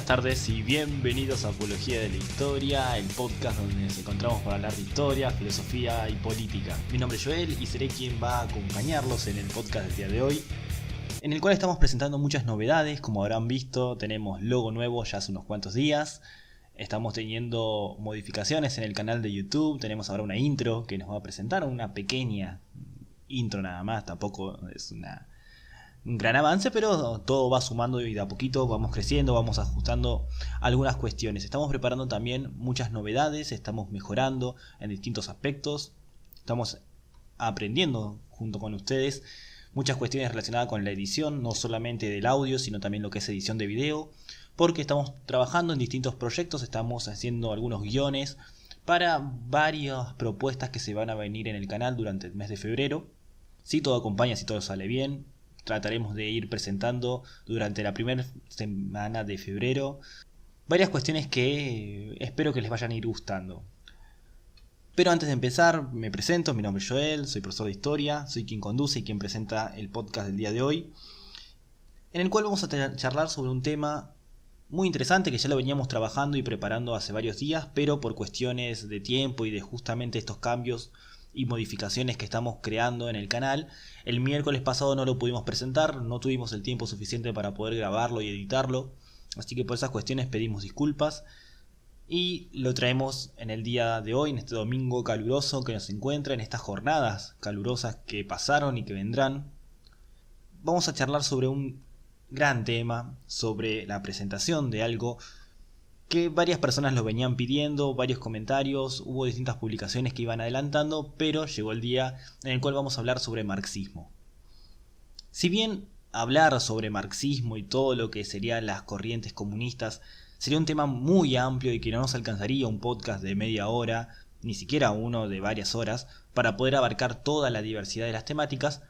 tardes y bienvenidos a Apología de la Historia, el podcast donde nos encontramos para hablar de historia, filosofía y política. Mi nombre es Joel y seré quien va a acompañarlos en el podcast del día de hoy, en el cual estamos presentando muchas novedades. Como habrán visto, tenemos logo nuevo ya hace unos cuantos días. Estamos teniendo modificaciones en el canal de YouTube. Tenemos ahora una intro que nos va a presentar, una pequeña intro nada más, tampoco es un gran avance, pero todo va sumando y de a poquito vamos creciendo, vamos ajustando algunas cuestiones. Estamos preparando también muchas novedades, estamos mejorando en distintos aspectos, estamos aprendiendo junto con ustedes muchas cuestiones relacionadas con la edición, no solamente del audio, sino también lo que es edición de video, porque estamos trabajando en distintos proyectos, estamos haciendo algunos guiones para varias propuestas que se van a venir en el canal durante el mes de febrero. Si todo acompaña, si todo sale bien, trataremos de ir presentando durante la primera semana de febrero varias cuestiones que espero que les vayan a ir gustando. Pero antes de empezar, me presento, mi nombre es Joel, soy profesor de historia, soy quien conduce y quien presenta el podcast del día de hoy, en el cual vamos a charlar sobre un tema muy interesante que ya lo veníamos trabajando y preparando hace varios días, pero por cuestiones de tiempo y de justamente estos cambios y modificaciones que estamos creando en el canal, el miércoles pasado no lo pudimos presentar, no tuvimos el tiempo suficiente para poder grabarlo y editarlo, así que por esas cuestiones pedimos disculpas y lo traemos en el día de hoy, en este domingo caluroso que nos encuentra, en estas jornadas calurosas que pasaron y que vendrán. Vamos a charlar sobre un gran tema, sobre la presentación de algo que varias personas lo venían pidiendo, varios comentarios, hubo distintas publicaciones que iban adelantando, pero llegó el día en el cual vamos a hablar sobre marxismo. Si bien hablar sobre marxismo y todo lo que serían las corrientes comunistas sería un tema muy amplio y que no nos alcanzaría un podcast de media hora, ni siquiera uno de varias horas, para poder abarcar toda la diversidad de las temáticas,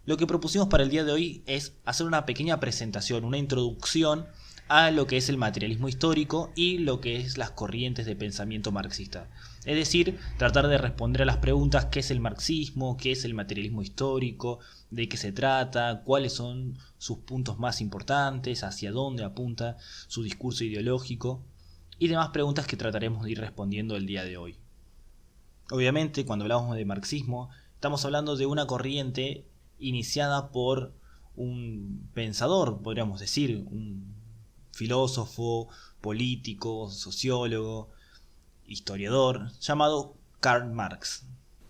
lo que propusimos para el día de hoy es hacer una pequeña presentación, una introducción a lo que es el materialismo histórico y lo que es las corrientes de pensamiento marxista. Es decir, tratar de responder a las preguntas: ¿qué es el marxismo? ¿Qué es el materialismo histórico? ¿De qué se trata? ¿Cuáles son sus puntos más importantes? ¿Hacia dónde apunta su discurso ideológico? Y demás preguntas que trataremos de ir respondiendo el día de hoy. Obviamente, cuando hablamos de marxismo, estamos hablando de una corriente iniciada por un pensador, podríamos decir, un filósofo, político, sociólogo, historiador, llamado Karl Marx.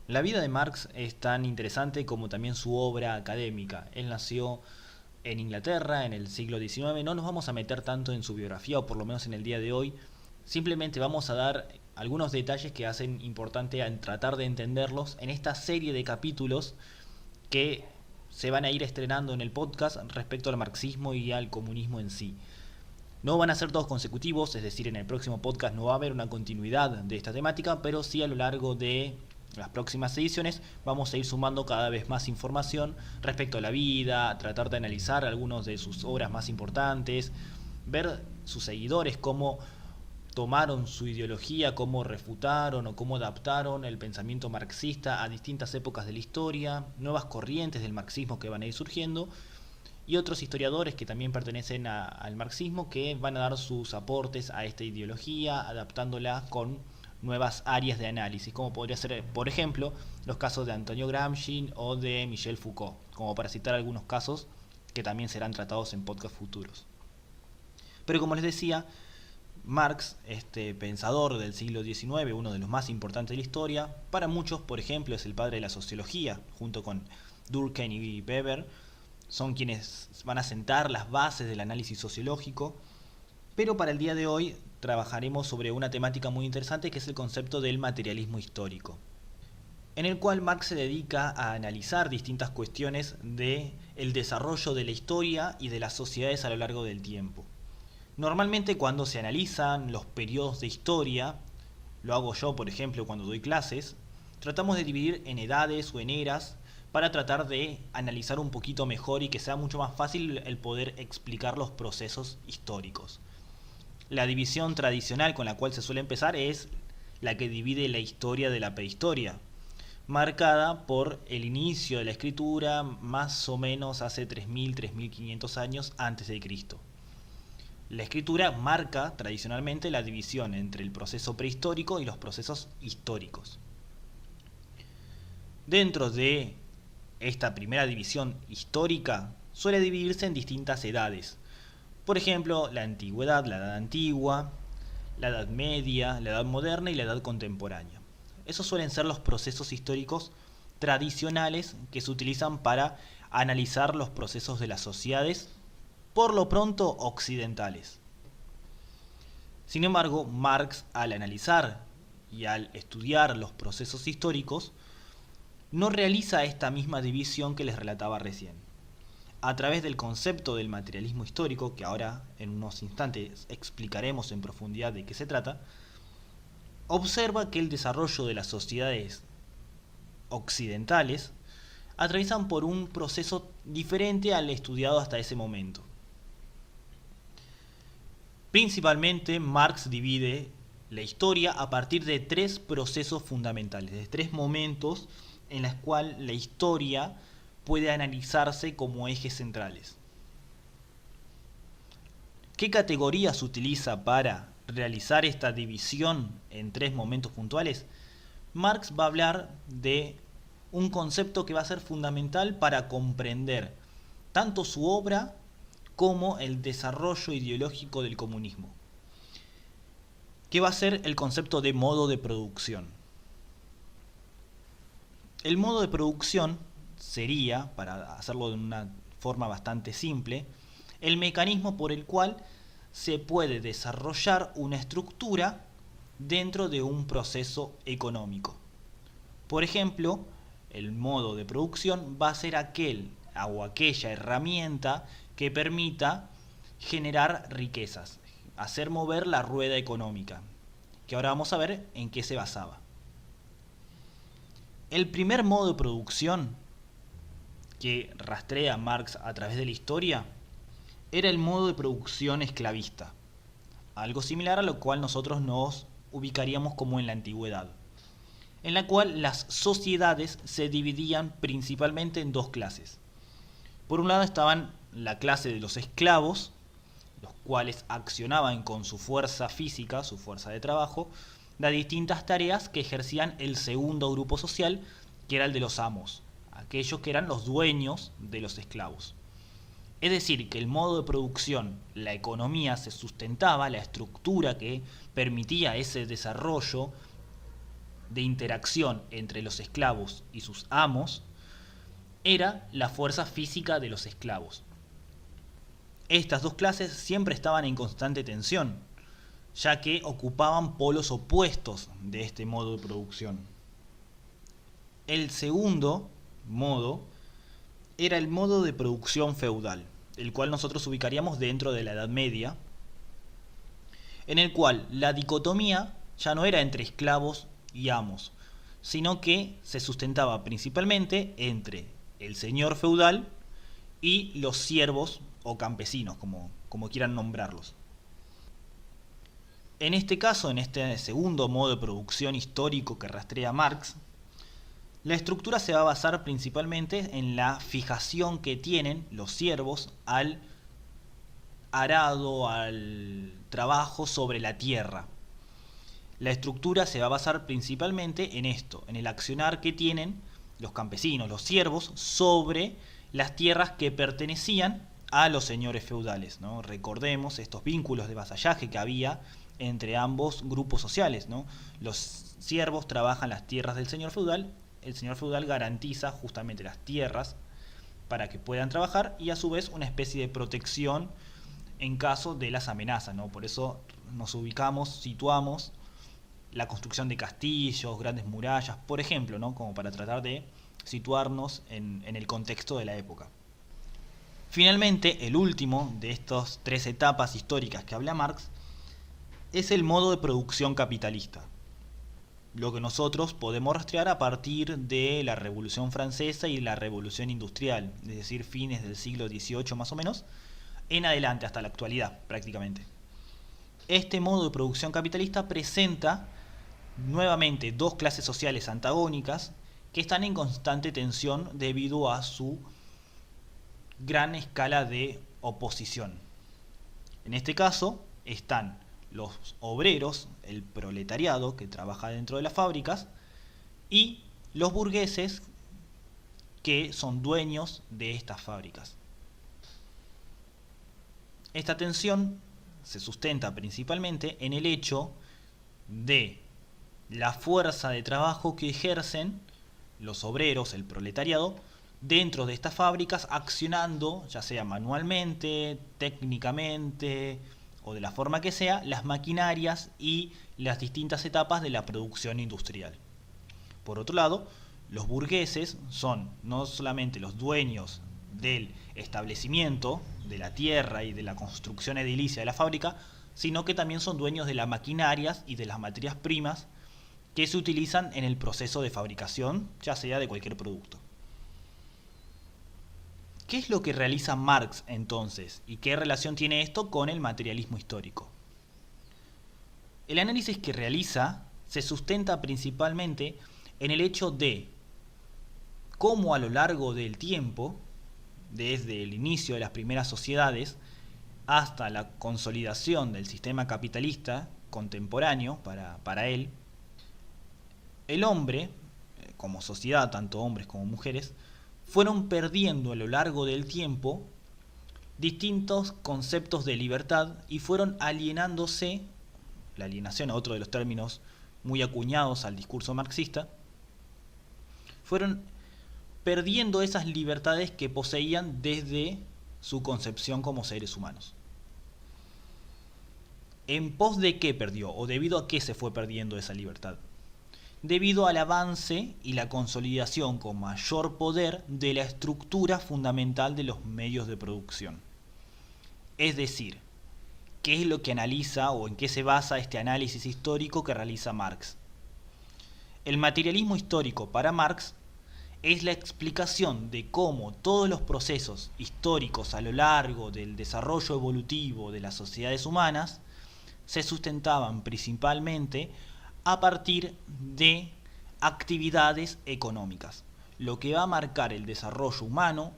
La vida de Marx es tan interesante como también su obra académica. Él nació en Inglaterra en el siglo XIX, no nos vamos a meter tanto en su biografía, o por lo menos en el día de hoy, simplemente vamos a dar algunos detalles que hacen importante en tratar de entenderlos en esta serie de capítulos que se van a ir estrenando en el podcast respecto al marxismo y al comunismo en sí. No van a ser todos consecutivos, es decir, en el próximo podcast no va a haber una continuidad de esta temática, pero sí a lo largo de las próximas ediciones vamos a ir sumando cada vez más información respecto a la vida, tratar de analizar algunas de sus obras más importantes, ver sus seguidores cómo tomaron su ideología, cómo refutaron o cómo adaptaron el pensamiento marxista a distintas épocas de la historia, nuevas corrientes del marxismo que van a ir surgiendo, y otros historiadores que también pertenecen al marxismo que van a dar sus aportes a esta ideología, adaptándola con nuevas áreas de análisis, como podría ser, por ejemplo, los casos de Antonio Gramsci o de Michel Foucault, como para citar algunos casos que también serán tratados en podcasts futuros. Pero como les decía, Marx, este pensador del siglo XIX, uno de los más importantes de la historia, para muchos, por ejemplo, es el padre de la sociología, junto con Durkheim y Weber, son quienes van a sentar las bases del análisis sociológico, pero para el día de hoy trabajaremos sobre una temática muy interesante que es el concepto del materialismo histórico, en el cual Marx se dedica a analizar distintas cuestiones del desarrollo de la historia y de las sociedades a lo largo del tiempo. Normalmente cuando se analizan los periodos de historia, lo hago yo por ejemplo cuando doy clases, tratamos de dividir en edades o en eras para tratar de analizar un poquito mejor y que sea mucho más fácil el poder explicar los procesos históricos. La división tradicional con la cual se suele empezar es la que divide la historia de la prehistoria, marcada por el inicio de la escritura más o menos hace 3.000-3.500 años antes de Cristo. La escritura marca tradicionalmente la división entre el proceso prehistórico y los procesos históricos. Dentro de esta primera división histórica suele dividirse en distintas edades. Por ejemplo, la antigüedad, la edad antigua, la edad media, la edad moderna y la edad contemporánea. Esos suelen ser los procesos históricos tradicionales que se utilizan para analizar los procesos de las sociedades, por lo pronto occidentales. Sin embargo, Marx, al analizar y al estudiar los procesos históricos, no realiza esta misma división que les relataba recién. A través del concepto del materialismo histórico, que ahora en unos instantes explicaremos en profundidad de qué se trata, observa que el desarrollo de las sociedades occidentales atraviesan por un proceso diferente al estudiado hasta ese momento. Principalmente, Marx divide la historia a partir de tres procesos fundamentales, de tres momentos en los cuales la historia puede analizarse como ejes centrales. ¿Qué categorías utiliza para realizar esta división en tres momentos puntuales? Marx va a hablar de un concepto que va a ser fundamental para comprender tanto su obra como el desarrollo ideológico del comunismo, que va a ser el concepto de modo de producción. El modo de producción sería, para hacerlo de una forma bastante simple, el mecanismo por el cual se puede desarrollar una estructura dentro de un proceso económico. Por ejemplo, el modo de producción va a ser aquel o aquella herramienta que permita generar riquezas, hacer mover la rueda económica, que ahora vamos a ver en qué se basaba. El primer modo de producción que rastrea Marx a través de la historia era el modo de producción esclavista, algo similar a lo cual nosotros nos ubicaríamos como en la antigüedad, en la cual las sociedades se dividían principalmente en dos clases. Por un lado estaban la clase de los esclavos, los cuales accionaban con su fuerza física, su fuerza de trabajo, las distintas tareas que ejercían el segundo grupo social, que era el de los amos, aquellos que eran los dueños de los esclavos. Es decir, que el modo de producción, la economía se sustentaba, la estructura que permitía ese desarrollo de interacción entre los esclavos y sus amos, era la fuerza física de los esclavos. Estas dos clases siempre estaban en constante tensión, ya que ocupaban polos opuestos de este modo de producción. El segundo modo era el modo de producción feudal, el cual nosotros ubicaríamos dentro de la Edad Media, en el cual la dicotomía ya no era entre esclavos y amos, sino que se sustentaba principalmente entre el señor feudal y los siervos o campesinos, como quieran nombrarlos. En este caso, en este segundo modo de producción histórico que rastrea Marx, la estructura se va a basar principalmente en la fijación que tienen los siervos al arado, al trabajo sobre la tierra. La estructura se va a basar principalmente en esto, en el accionar que tienen los campesinos, los siervos, sobre las tierras que pertenecían a los señores feudales, ¿no? Recordemos estos vínculos de vasallaje que había entre ambos grupos sociales, ¿no? Los siervos trabajan las tierras del señor feudal, el señor feudal garantiza justamente las tierras para que puedan trabajar y a su vez una especie de protección en caso de las amenazas, ¿no? Por eso nos ubicamos, situamos la construcción de castillos, grandes murallas, por ejemplo, ¿no? Como para tratar de situarnos en el contexto de la época. Finalmente, el último de estas tres etapas históricas que habla Marx es el modo de producción capitalista, lo que nosotros podemos rastrear a partir de la Revolución Francesa y la Revolución Industrial, es decir, fines del siglo XVIII más o menos, en adelante hasta la actualidad prácticamente. Este modo de producción capitalista presenta nuevamente dos clases sociales antagónicas que están en constante tensión debido a su gran escala de oposición. En este caso están los obreros, el proletariado que trabaja dentro de las fábricas, y los burgueses que son dueños de estas fábricas. Esta tensión se sustenta principalmente en el hecho de la fuerza de trabajo que ejercen los obreros, el proletariado, dentro de estas fábricas, accionando, ya sea manualmente, técnicamente o de la forma que sea, las maquinarias y las distintas etapas de la producción industrial. Por otro lado, los burgueses son no solamente los dueños del establecimiento, de la tierra y de la construcción edilicia de la fábrica, sino que también son dueños de las maquinarias y de las materias primas que se utilizan en el proceso de fabricación, ya sea de cualquier producto. ¿Qué es lo que realiza Marx entonces? ¿Y qué relación tiene esto con el materialismo histórico? El análisis que realiza se sustenta principalmente en el hecho de cómo a lo largo del tiempo, desde el inicio de las primeras sociedades hasta la consolidación del sistema capitalista contemporáneo para él, el hombre, como sociedad, tanto hombres como mujeres, fueron perdiendo a lo largo del tiempo distintos conceptos de libertad y fueron alienándose, la alienación, otro de los términos muy acuñados al discurso marxista, fueron perdiendo esas libertades que poseían desde su concepción como seres humanos. ¿En pos de qué perdió o debido a qué se fue perdiendo esa libertad? Debido al avance y la consolidación con mayor poder de la estructura fundamental de los medios de producción. Es decir, ¿qué es lo que analiza o en qué se basa este análisis histórico que realiza Marx? El materialismo histórico para Marx es la explicación de cómo todos los procesos históricos a lo largo del desarrollo evolutivo de las sociedades humanas se sustentaban principalmente a partir de actividades económicas, lo que va a marcar el desarrollo humano,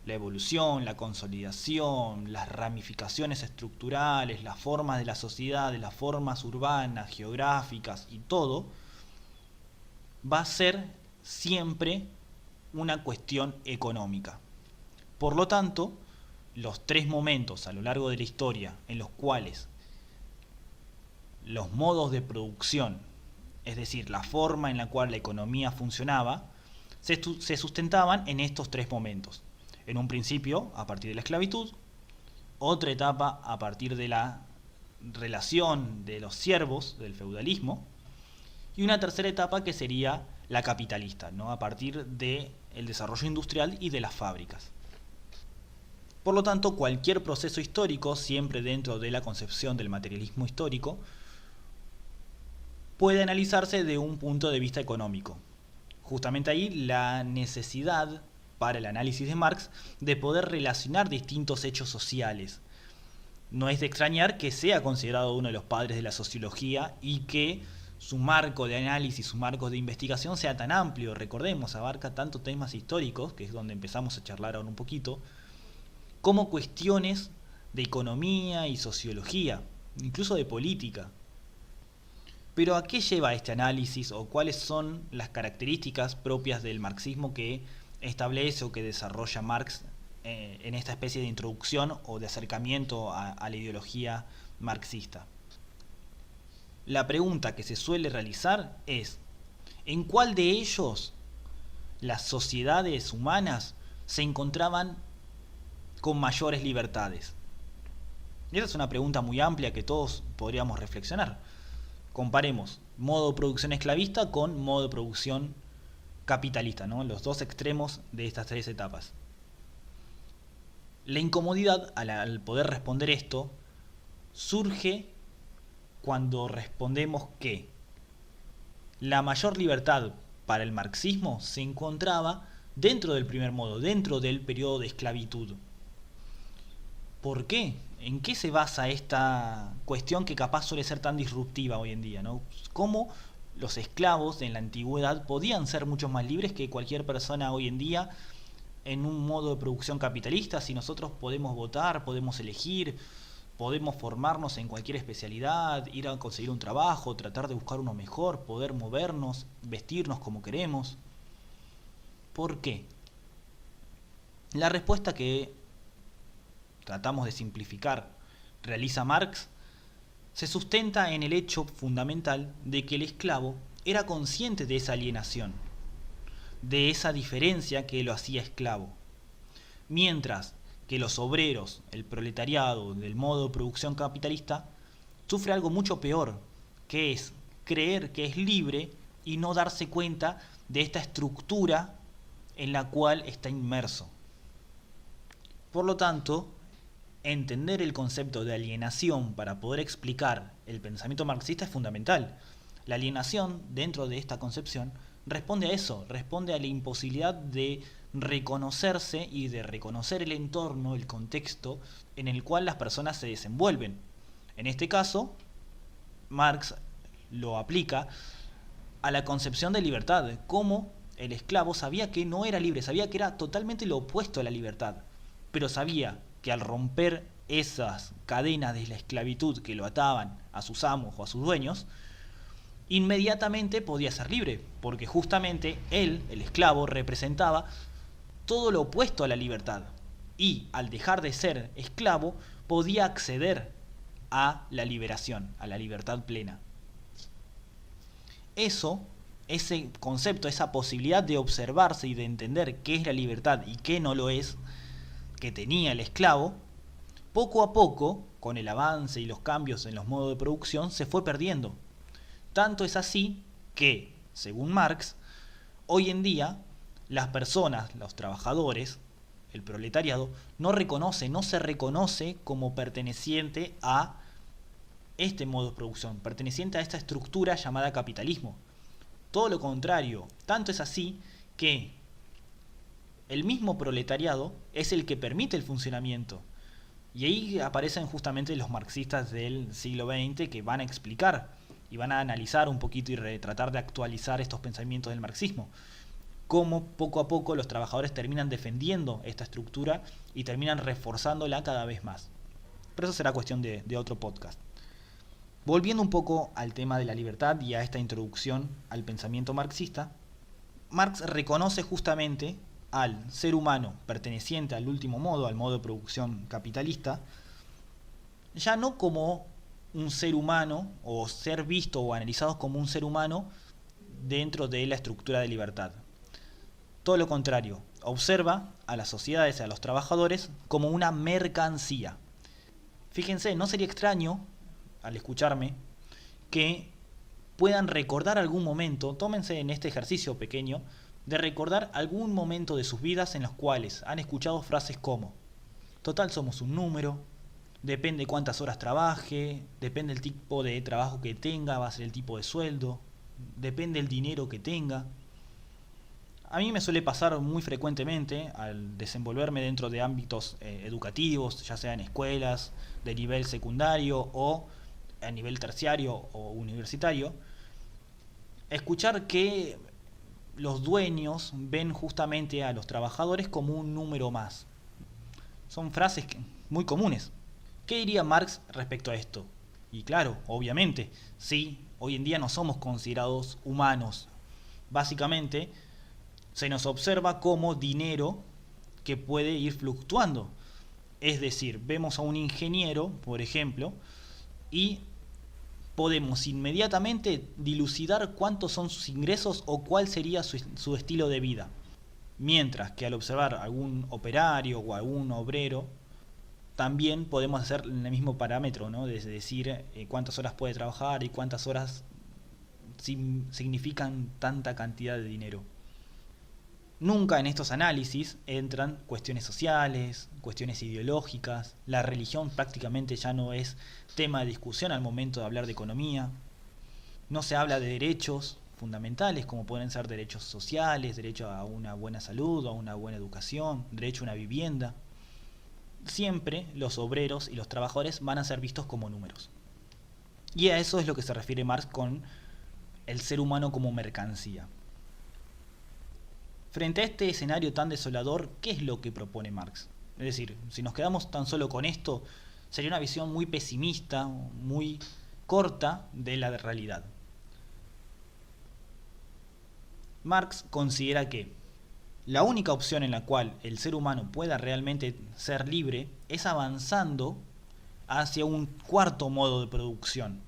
la evolución, la consolidación, las ramificaciones estructurales, las formas de la sociedad, las formas urbanas, geográficas y todo, va a ser siempre una cuestión económica. Por lo tanto, los tres momentos a lo largo de la historia en los cuales los modos de producción, es decir, la forma en la cual la economía funcionaba, se sustentaban en estos tres momentos. En un principio, a partir de la esclavitud, otra etapa a partir de la relación de los siervos, del feudalismo, y una tercera etapa que sería la capitalista, ¿no? A partir del desarrollo industrial y de las fábricas. Por lo tanto, cualquier proceso histórico, siempre dentro de la concepción del materialismo histórico, puede analizarse de un punto de vista económico. Justamente ahí la necesidad para el análisis de Marx de poder relacionar distintos hechos sociales. No es de extrañar que sea considerado uno de los padres de la sociología y que su marco de análisis, su marco de investigación sea tan amplio. Recordemos, abarca tanto temas históricos, que es donde empezamos a charlar ahora un poquito, como cuestiones de economía y sociología, incluso de política. Pero ¿a qué lleva este análisis o cuáles son las características propias del marxismo que establece o que desarrolla Marx en esta especie de introducción o de acercamiento a la ideología marxista? La pregunta que se suele realizar es: ¿en cuál de ellos las sociedades humanas se encontraban con mayores libertades? Y esa es una pregunta muy amplia que todos podríamos reflexionar. Comparemos modo de producción esclavista con modo de producción capitalista, ¿no? Los dos extremos de estas tres etapas. La incomodidad al poder responder esto surge cuando respondemos que la mayor libertad para el marxismo se encontraba dentro del primer modo, dentro del periodo de esclavitud. ¿Por qué? ¿En qué se basa esta cuestión que capaz suele ser tan disruptiva hoy en día, ¿no? ¿Cómo los esclavos en la antigüedad podían ser mucho más libres que cualquier persona hoy en día en un modo de producción capitalista? Si nosotros podemos votar, podemos elegir, podemos formarnos en cualquier especialidad, ir a conseguir un trabajo, tratar de buscar uno mejor, poder movernos, vestirnos como queremos. ¿Por qué? La respuesta que tratamos de simplificar realiza Marx se sustenta en el hecho fundamental de que el esclavo era consciente de esa alienación, de esa diferencia que lo hacía esclavo, mientras que los obreros, el proletariado del modo de producción capitalista, sufre algo mucho peor, que es creer que es libre y no darse cuenta de esta estructura en la cual está inmerso. Por lo tanto, entender el concepto de alienación para poder explicar el pensamiento marxista es fundamental. La alienación, dentro de esta concepción, responde a eso, responde a la imposibilidad de reconocerse y de reconocer el entorno, el contexto en el cual las personas se desenvuelven. En este caso, Marx lo aplica a la concepción de libertad, cómo el esclavo sabía que no era libre, sabía que era totalmente lo opuesto a la libertad, pero sabía que al romper esas cadenas de la esclavitud que lo ataban a sus amos o a sus dueños, inmediatamente podía ser libre, porque justamente él, el esclavo, representaba todo lo opuesto a la libertad, y al dejar de ser esclavo podía acceder a la liberación, a la libertad plena. Ese concepto, esa posibilidad de observarse y de entender qué es la libertad y qué no lo es, que tenía el esclavo, poco a poco, con el avance y los cambios en los modos de producción, se fue perdiendo. Tanto es así que, según Marx, hoy en día las personas, los trabajadores, el proletariado, no se reconoce como perteneciente a este modo de producción, perteneciente a esta estructura llamada capitalismo. Todo lo contrario, tanto es así que el mismo proletariado es el que permite el funcionamiento. Y ahí aparecen justamente los marxistas del siglo XX que van a explicar y van a analizar un poquito y tratar de actualizar estos pensamientos del marxismo. Cómo poco a poco los trabajadores terminan defendiendo esta estructura y terminan reforzándola cada vez más. Pero eso será cuestión de otro podcast. Volviendo un poco al tema de la libertad y a esta introducción al pensamiento marxista, Marx reconoce justamente al ser humano perteneciente al último modo, al modo de producción capitalista, ya no como un ser humano o ser visto o analizado como un ser humano dentro de la estructura de libertad. Todo lo contrario, observa a las sociedades, a los trabajadores, como una mercancía. Fíjense, no sería extraño, al escucharme, que puedan recordar algún momento, tómense en este ejercicio pequeño, de recordar algún momento de sus vidas en los cuales han escuchado frases como: total somos un número, depende cuántas horas trabaje, depende el tipo de trabajo que tenga, va a ser el tipo de sueldo, depende el dinero que tenga. A mí me suele pasar muy frecuentemente al desenvolverme dentro de ámbitos educativos, ya sea en escuelas de nivel secundario o a nivel terciario o universitario, escuchar que los dueños ven justamente a los trabajadores como un número más. Son frases muy comunes. ¿Qué diría Marx respecto a esto? Y claro, obviamente, sí, hoy en día no somos considerados humanos. Básicamente, se nos observa como dinero que puede ir fluctuando. Es decir, vemos a un ingeniero, por ejemplo, y podemos inmediatamente dilucidar cuántos son sus ingresos o cuál sería su estilo de vida. Mientras que al observar a algún operario o a algún obrero, también podemos hacer el mismo parámetro, ¿no? De decir cuántas horas puede trabajar y cuántas horas significan tanta cantidad de dinero. Nunca en estos análisis entran cuestiones sociales, cuestiones ideológicas. La religión prácticamente ya no es tema de discusión al momento de hablar de economía. No se habla de derechos fundamentales como pueden ser derechos sociales, derecho a una buena salud, a una buena educación, derecho a una vivienda. Siempre los obreros y los trabajadores van a ser vistos como números. Y a eso es lo que se refiere Marx con el ser humano como mercancía. Frente a este escenario tan desolador, ¿qué es lo que propone Marx? Es decir, si nos quedamos tan solo con esto, sería una visión muy pesimista, muy corta de la realidad. Marx considera que la única opción en la cual el ser humano pueda realmente ser libre es avanzando hacia un cuarto modo de producción,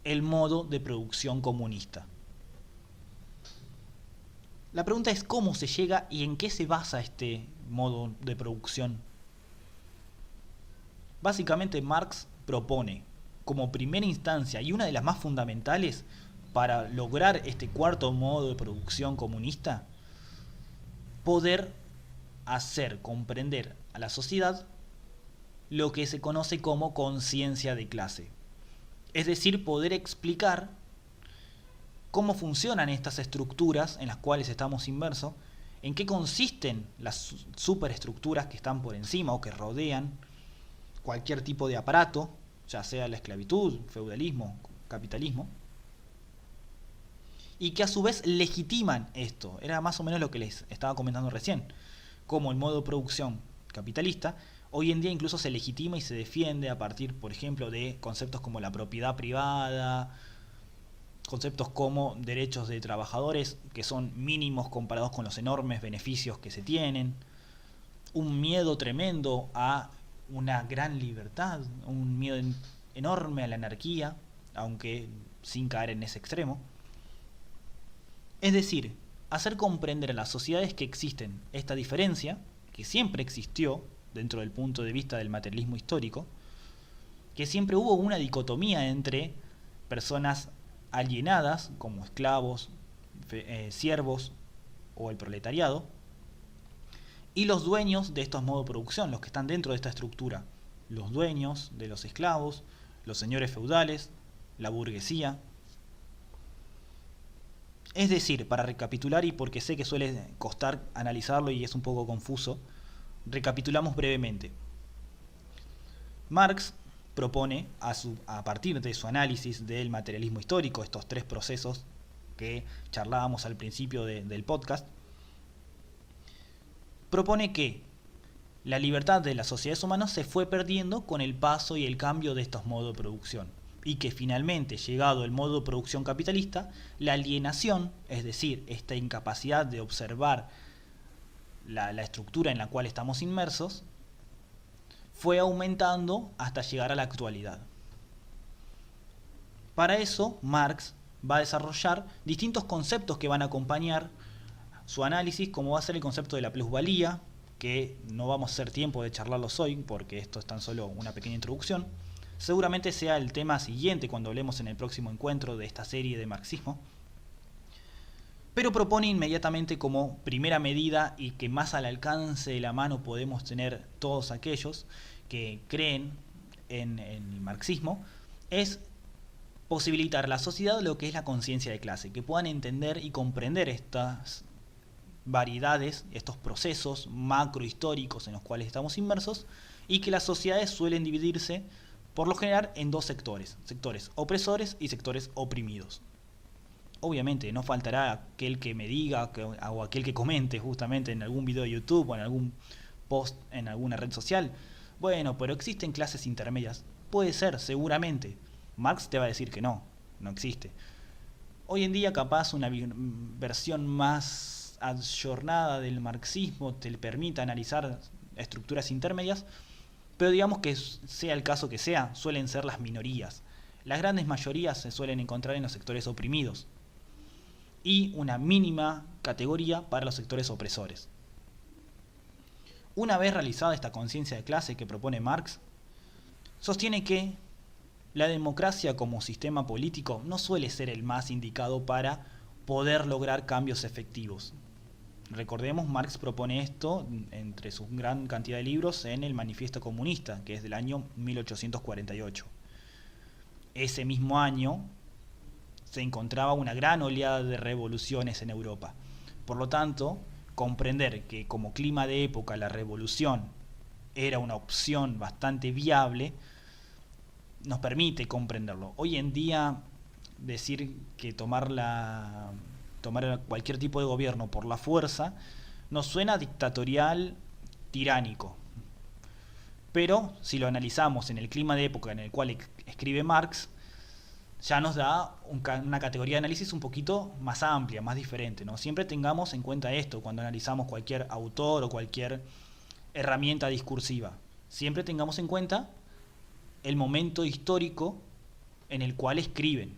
el modo de producción comunista. La pregunta es cómo se llega y en qué se basa este modo de producción. Básicamente Marx propone como primera instancia y una de las más fundamentales para lograr este cuarto modo de producción comunista, poder hacer comprender a la sociedad lo que se conoce como conciencia de clase. Es decir, poder explicar cómo funcionan estas estructuras en las cuales estamos inmersos, en qué consisten las superestructuras que están por encima o que rodean cualquier tipo de aparato, ya sea la esclavitud, feudalismo, capitalismo, y que a su vez legitiman esto. Era más o menos lo que les estaba comentando recién, como el modo de producción capitalista hoy en día incluso se legitima y se defiende a partir, por ejemplo, de conceptos como la propiedad privada, conceptos como derechos de trabajadores que son mínimos comparados con los enormes beneficios que se tienen, un miedo tremendo a una gran libertad, un miedo enorme a la anarquía, aunque sin caer en ese extremo. Es decir, hacer comprender a las sociedades que existen esta diferencia, que siempre existió dentro del punto de vista del materialismo histórico, que siempre hubo una dicotomía entre personas alienadas, como esclavos, siervos o el proletariado, y los dueños de estos modos de producción, los que están dentro de esta estructura, los dueños de los esclavos, los señores feudales, la burguesía. Es decir, para recapitular, y porque sé que suele costar analizarlo y es un poco confuso, recapitulamos brevemente. Marx propone, a partir de su análisis del materialismo histórico, estos tres procesos que charlábamos al principio del podcast, propone que la libertad de las sociedades humanas se fue perdiendo con el paso y el cambio de estos modos de producción, y que finalmente, llegado el modo de producción capitalista, la alienación, es decir, esta incapacidad de observar la estructura en la cual estamos inmersos, fue aumentando hasta llegar a la actualidad. Para eso, Marx va a desarrollar distintos conceptos que van a acompañar su análisis, como va a ser el concepto de la plusvalía, que no vamos a hacer tiempo de charlarlos hoy, porque esto es tan solo una pequeña introducción. Seguramente sea el tema siguiente cuando hablemos en el próximo encuentro de esta serie de marxismo. Pero propone inmediatamente como primera medida, y que más al alcance de la mano podemos tener todos aquellos que creen en el marxismo, es posibilitar a la sociedad lo que es la conciencia de clase, que puedan entender y comprender estas variedades, estos procesos macrohistóricos en los cuales estamos inmersos, y que las sociedades suelen dividirse por lo general en dos sectores, sectores opresores y sectores oprimidos. Obviamente no faltará aquel que me diga o aquel que comente justamente en algún video de YouTube o en algún post en alguna red social: bueno, pero existen clases intermedias. Puede ser, seguramente. Marx te va a decir que no existe. Hoy en día capaz una versión más ayornada del marxismo te permite analizar estructuras intermedias, pero digamos que sea el caso que sea, suelen ser las minorías. Las grandes mayorías se suelen encontrar en los sectores oprimidos, y una mínima categoría para los sectores opresores. Una vez realizada esta conciencia de clase que propone Marx, sostiene que la democracia como sistema político no suele ser el más indicado para poder lograr cambios efectivos. Recordemos, Marx propone esto entre su gran cantidad de libros en el Manifiesto Comunista, que es del año 1848. Ese mismo año se encontraba una gran oleada de revoluciones en Europa. Por lo tanto, comprender que como clima de época la revolución era una opción bastante viable nos permite comprenderlo. Hoy en día decir que tomar cualquier tipo de gobierno por la fuerza nos suena dictatorial, tiránico. Pero si lo analizamos en el clima de época en el cual escribe Marx, ya nos da una categoría de análisis un poquito más amplia, más diferente, ¿no? Siempre tengamos en cuenta esto cuando analizamos cualquier autor o cualquier herramienta discursiva. Siempre tengamos en cuenta el momento histórico en el cual escriben.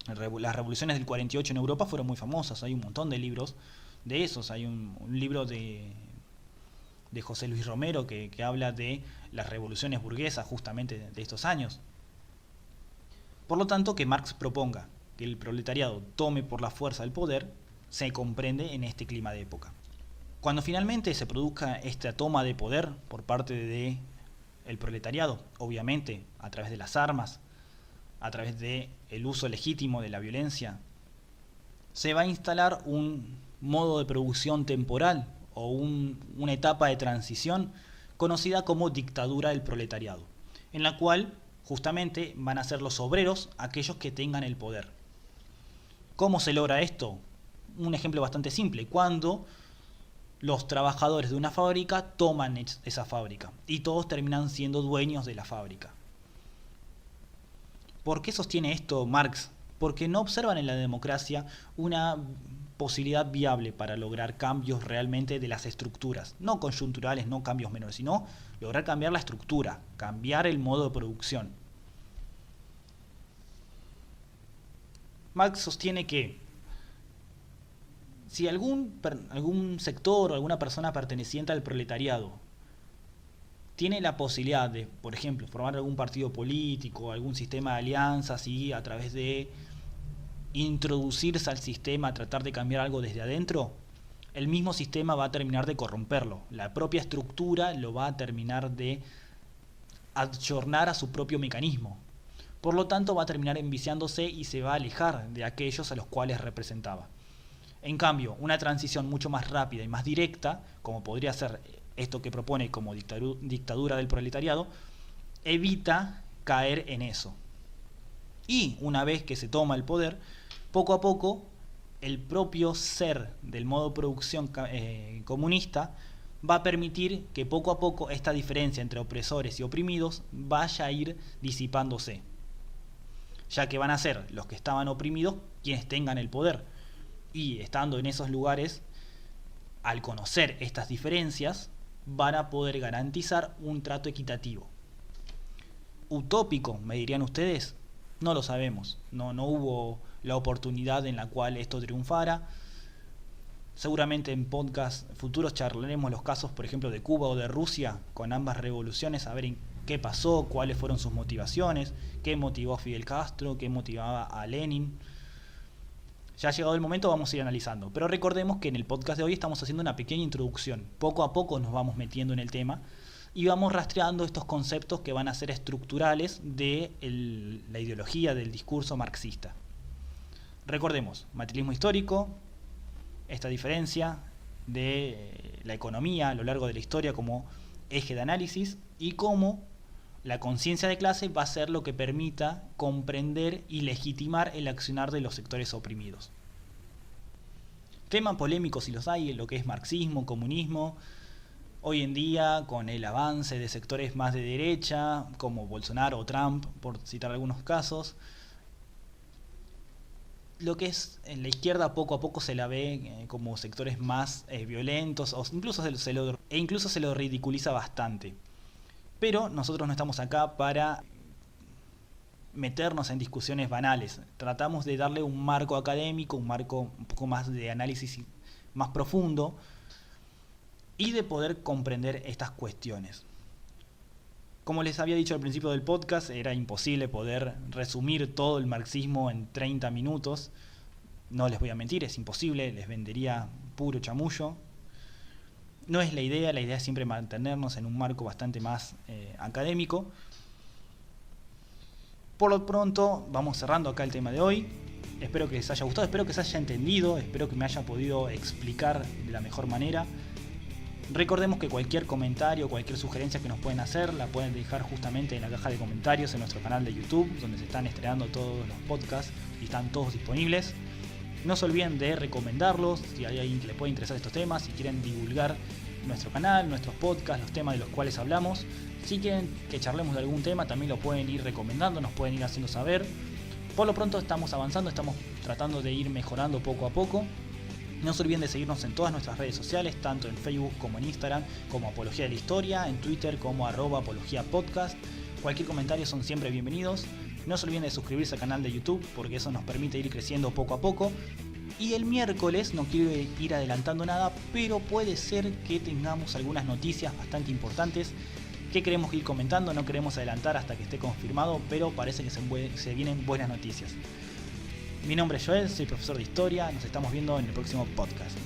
Las revoluciones del 48 en Europa fueron muy famosas, hay un montón de libros de esos. Hay un libro de José Luis Romero que habla de las revoluciones burguesas justamente de estos años. Por lo tanto, que Marx proponga que el proletariado tome por la fuerza el poder se comprende en este clima de época. Cuando finalmente se produzca esta toma de poder por parte del proletariado, obviamente a través de las armas, a través del uso legítimo de la violencia, se va a instalar un modo de producción temporal o una etapa de transición conocida como dictadura del proletariado, en la cual justamente van a ser los obreros aquellos que tengan el poder. ¿Cómo se logra esto? Un ejemplo bastante simple: cuando los trabajadores de una fábrica toman esa fábrica y todos terminan siendo dueños de la fábrica. ¿Por qué sostiene esto Marx? Porque no observan en la democracia una posibilidad viable para lograr cambios realmente de las estructuras, no coyunturales, no cambios menores, sino lograr cambiar la estructura, cambiar el modo de producción. Marx sostiene que si algún sector o alguna persona perteneciente al proletariado tiene la posibilidad de, por ejemplo, formar algún partido político, algún sistema de alianzas y a través de introducirse al sistema, tratar de cambiar algo desde adentro, el mismo sistema va a terminar de corromperlo. La propia estructura lo va a terminar de ayornar a su propio mecanismo. Por lo tanto, va a terminar enviciándose y se va a alejar de aquellos a los cuales representaba. En cambio, una transición mucho más rápida y más directa, como podría ser esto que propone como dictadura del proletariado, evita caer en eso. Y una vez que se toma el poder, poco a poco el propio ser del modo de producción comunista va a permitir que poco a poco esta diferencia entre opresores y oprimidos vaya a ir disipándose, ya que van a ser los que estaban oprimidos quienes tengan el poder, y estando en esos lugares, al conocer estas diferencias, van a poder garantizar un trato equitativo. ¿Utópico, me dirían ustedes? No lo sabemos, no hubo la oportunidad en la cual esto triunfara. Seguramente en podcast futuros charlaremos los casos, por ejemplo, de Cuba o de Rusia, con ambas revoluciones, a ver en qué pasó, cuáles fueron sus motivaciones, qué motivó a Fidel Castro, qué motivaba a Lenin. Ya ha llegado el momento, vamos a ir analizando. Pero recordemos que en el podcast de hoy estamos haciendo una pequeña introducción. Poco a poco nos vamos metiendo en el tema y vamos rastreando estos conceptos que van a ser estructurales de la ideología del discurso marxista. Recordemos, materialismo histórico, esta diferencia de la economía a lo largo de la historia como eje de análisis, y cómo la conciencia de clase va a ser lo que permita comprender y legitimar el accionar de los sectores oprimidos. Tema polémico si los hay, en lo que es marxismo, comunismo. Hoy en día, con el avance de sectores más de derecha, como Bolsonaro o Trump, por citar algunos casos, lo que es en la izquierda poco a poco se la ve como sectores más violentos, o incluso se lo ridiculiza bastante. Pero nosotros no estamos acá para meternos en discusiones banales. Tratamos de darle un marco académico, un marco un poco más de análisis más profundo y de poder comprender estas cuestiones. Como les había dicho al principio del podcast, era imposible poder resumir todo el marxismo en 30 minutos. No les voy a mentir, es imposible, les vendería puro chamullo. No es la idea es siempre mantenernos en un marco bastante más académico. Por lo pronto, vamos cerrando acá el tema de hoy. Espero que les haya gustado, espero que se haya entendido, espero que me haya podido explicar de la mejor manera. Recordemos que cualquier comentario, cualquier sugerencia que nos pueden hacer, la pueden dejar justamente en la caja de comentarios en nuestro canal de YouTube, donde se están estrenando todos los podcasts y están todos disponibles. No se olviden de recomendarlos, si hay alguien que le puede interesar estos temas, si quieren divulgar nuestro canal, nuestros podcasts, los temas de los cuales hablamos. Si quieren que charlemos de algún tema, también lo pueden ir recomendando, nos pueden ir haciendo saber. Por lo pronto estamos avanzando, estamos tratando de ir mejorando poco a poco. No se olviden de seguirnos en todas nuestras redes sociales, tanto en Facebook como en Instagram, como Apología de la Historia, en Twitter como @apologiapodcast. Cualquier comentario son siempre bienvenidos. No se olviden de suscribirse al canal de YouTube, porque eso nos permite ir creciendo poco a poco. Y el miércoles, no quiero ir adelantando nada, pero puede ser que tengamos algunas noticias bastante importantes que queremos ir comentando. No queremos adelantar hasta que esté confirmado, pero parece que se vienen buenas noticias. Mi nombre es Joel, soy profesor de historia, nos estamos viendo en el próximo podcast.